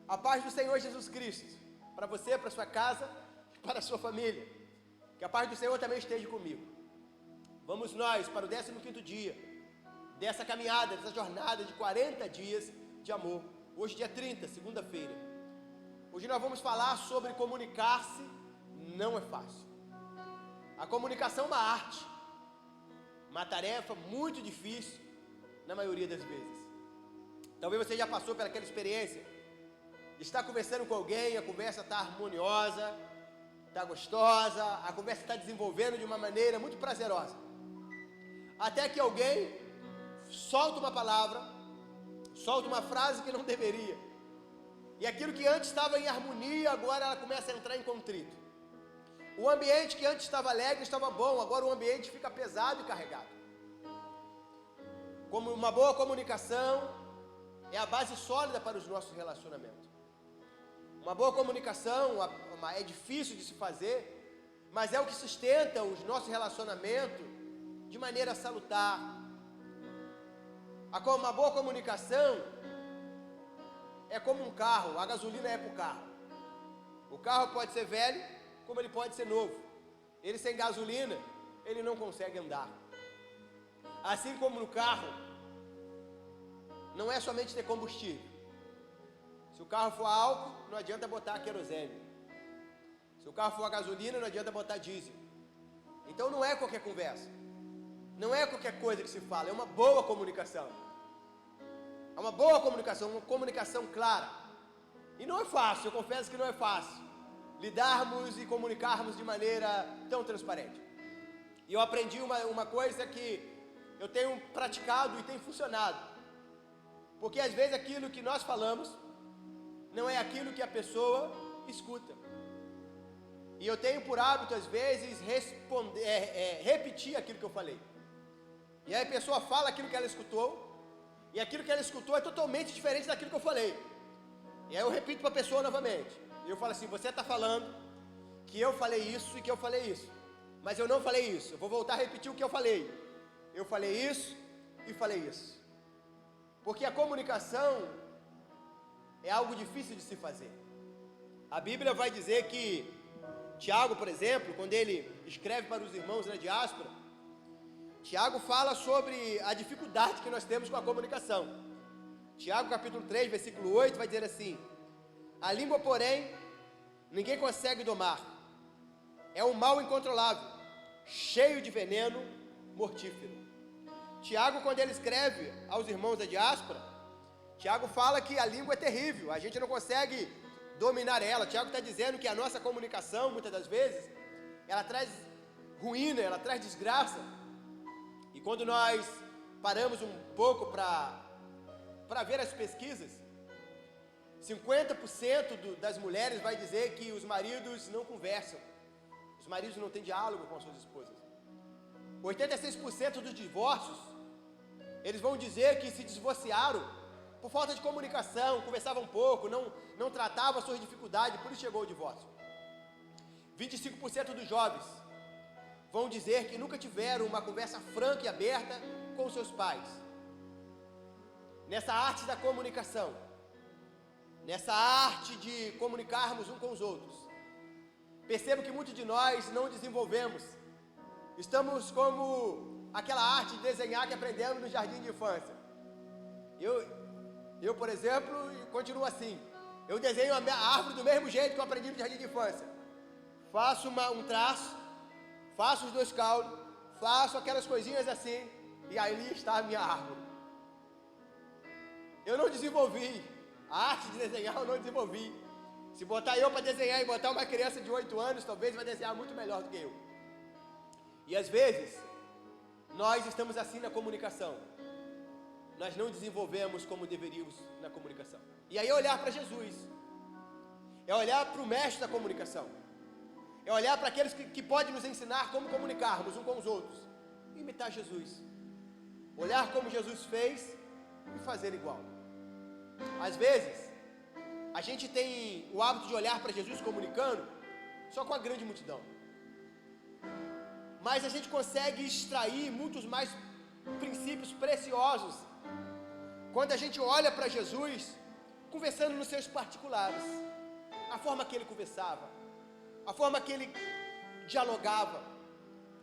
A paz do Senhor Jesus Cristo, para você, para sua casa e para a sua família. Que a paz do Senhor também esteja comigo. Vamos nós para o 15º dia dessa caminhada, dessa jornada de 40 dias de amor. Hoje dia 30, segunda-feira. Hoje nós vamos falar sobre comunicar-se não é fácil. A comunicação é uma arte, uma tarefa muito difícil na maioria das vezes. Talvez você já passou por aquela experiência de estar conversando com alguém, a conversa está harmoniosa, está gostosa, a conversa está desenvolvendo de uma maneira muito prazerosa. Até que alguém solta uma palavra, solta uma frase que não deveria. E aquilo que antes estava em harmonia, agora ela começa a entrar em contrito. O ambiente que antes estava alegre, estava bom, agora o ambiente fica pesado e carregado. Como uma boa comunicação é a base sólida para os nossos relacionamentos. Uma boa comunicação é difícil de se fazer, mas é o que sustenta os nossos relacionamentos de maneira salutar. Uma boa comunicação é como um carro, a gasolina é para o carro. O carro pode ser velho, como ele pode ser novo. Ele sem gasolina, ele não consegue andar. Assim como no carro, não é somente ter combustível. Se o carro for a álcool, não adianta botar querosene. Se o carro for a gasolina, não adianta botar diesel. Então não é qualquer conversa. Não é qualquer coisa que se fala, é uma boa comunicação. É uma boa comunicação, uma comunicação clara. E não é fácil, eu confesso que não é fácil lidarmos e comunicarmos de maneira tão transparente. E eu aprendi uma coisa que eu tenho praticado e tem funcionado. Porque às vezes aquilo que nós falamos não é aquilo que a pessoa escuta. E eu tenho por hábito, às vezes, repetir aquilo que eu falei. E aí a pessoa fala aquilo que ela escutou, e aquilo que ela escutou é totalmente diferente daquilo que eu falei. E aí eu repito para a pessoa novamente. E eu falo assim, você está falando que eu falei isso e que eu falei isso. Mas eu não falei isso, eu vou voltar a repetir o que eu falei. Eu falei isso e falei isso. Porque a comunicação é algo difícil de se fazer. A Bíblia vai dizer que Tiago, por exemplo, quando ele escreve para os irmãos na diáspora, Tiago fala sobre a dificuldade que nós temos com a comunicação. Tiago capítulo 3, versículo 8 vai dizer assim: a língua, porém, ninguém consegue domar. É um mal incontrolável, cheio de veneno mortífero. Tiago, quando ele escreve aos irmãos da diáspora, Tiago fala que a língua é terrível, a gente não consegue dominar ela. Tiago está dizendo que a nossa comunicação, muitas das vezes, ela traz ruína, ela traz desgraça. E quando nós paramos um pouco para ver as pesquisas, 50% das mulheres vai dizer que os maridos não conversam, os maridos não têm diálogo com as suas esposas. 86% dos divórcios, eles vão dizer que se divorciaram por falta de comunicação, conversavam pouco, não tratavam as suas dificuldades, por isso chegou o divórcio. 25% dos jovens vão dizer que nunca tiveram uma conversa franca e aberta com seus pais. Nessa arte da comunicação, nessa arte de comunicarmos uns com os outros, percebo que muitos de nós não desenvolvemos. Estamos como aquela arte de desenhar que aprendemos no jardim de infância. Eu, por exemplo, continuo assim. Eu desenho a minha árvore do mesmo jeito que eu aprendi no jardim de infância. Faço um traço, faço os 2 caules, faço aquelas coisinhas assim, e ali está a minha árvore. Eu não desenvolvi. A arte de desenhar eu não desenvolvi. Se botar eu para desenhar e botar uma criança de 8 anos, talvez vai desenhar muito melhor do que eu. E às vezes, nós estamos assim na comunicação. Nós não desenvolvemos como deveríamos na comunicação. E aí é olhar para Jesus. É olhar para o mestre da comunicação. É olhar para aqueles que podem nos ensinar como comunicarmos uns com os outros. E imitar Jesus. Olhar como Jesus fez e fazer igual. Às vezes, a gente tem o hábito de olhar para Jesus comunicando só com a grande multidão. Mas a gente consegue extrair muitos mais princípios preciosos quando a gente olha para Jesus conversando nos seus particulares, a forma que ele conversava, a forma que ele dialogava.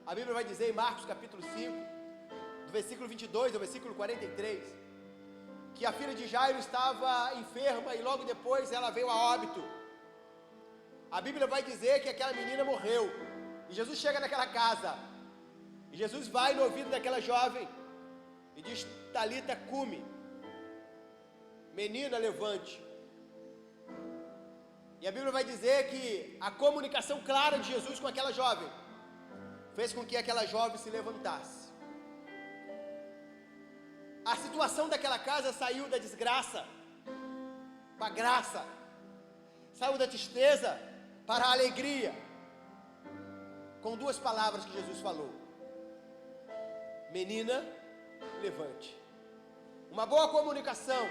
A Bíblia vai dizer em Marcos capítulo 5, do versículo 22 ao versículo 43, que a filha de Jairo estava enferma e logo depois ela veio a óbito. A Bíblia vai dizer que aquela menina morreu, e Jesus chega naquela casa, e Jesus vai no ouvido daquela jovem, e diz: Talita cumi, menina levante. E a Bíblia vai dizer que a comunicação clara de Jesus com aquela jovem, fez com que aquela jovem se levantasse. A situação daquela casa saiu da desgraça para a graça, saiu da tristeza para a alegria, com duas palavras que Jesus falou: menina, levante. Uma boa comunicação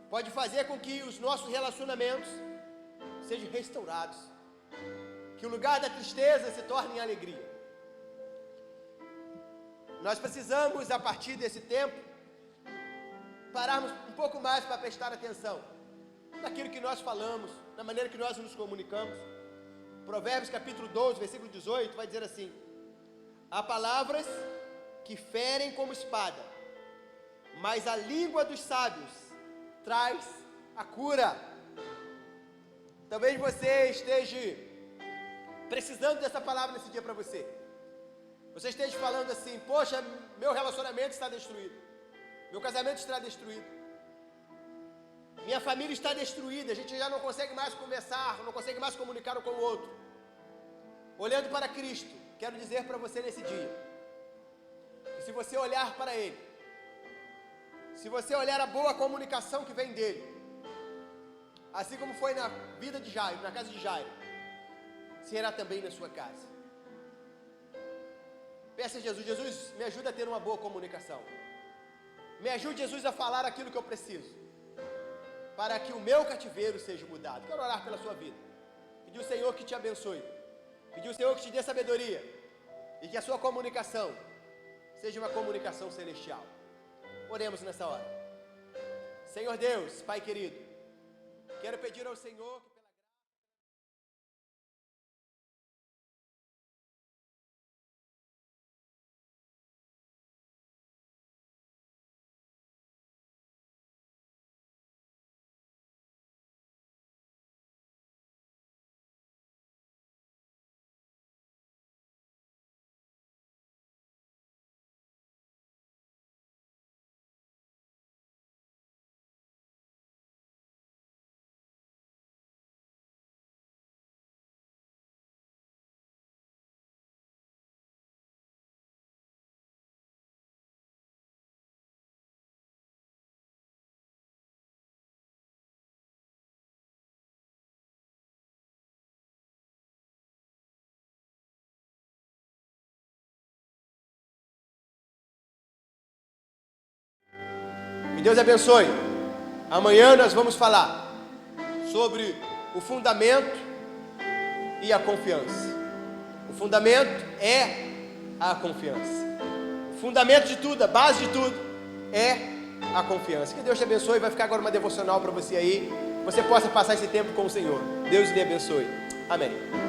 pode fazer com que os nossos relacionamentos sejam restaurados, que o lugar da tristeza se torne em alegria. Nós precisamos, a partir desse tempo, pararmos um pouco mais para prestar atenção naquilo que nós falamos, na maneira que nós nos comunicamos. Provérbios capítulo 12, versículo 18, vai dizer assim: há palavras que ferem como espada, mas a língua dos sábios traz a cura. Talvez você esteja precisando dessa palavra nesse dia para você. Você esteja falando assim: poxa, meu relacionamento está destruído, meu casamento está destruído, minha família está destruída, a gente já não consegue mais conversar, não consegue mais comunicar um com o outro. Olhando para Cristo, quero dizer para você nesse dia, que se você olhar para Ele, se você olhar a boa comunicação que vem dEle, assim como foi na vida de Jairo, na casa de Jairo, será também na sua casa. Peça a Jesus: Jesus, me ajuda a ter uma boa comunicação, me ajude, Jesus, a falar aquilo que eu preciso, para que o meu cativeiro seja mudado. Quero orar pela sua vida, pedir ao Senhor que te abençoe, pedir ao Senhor que te dê sabedoria, e que a sua comunicação seja uma comunicação celestial. Oremos nessa hora. Senhor Deus, Pai querido, quero pedir ao Senhor que Deus abençoe. Amanhã nós vamos falar sobre o fundamento e a confiança. O fundamento é a confiança. O fundamento de tudo, a base de tudo é a confiança. Que Deus te abençoe. Vai ficar agora uma devocional para você aí, que você possa passar esse tempo com o Senhor. Deus lhe abençoe. Amém.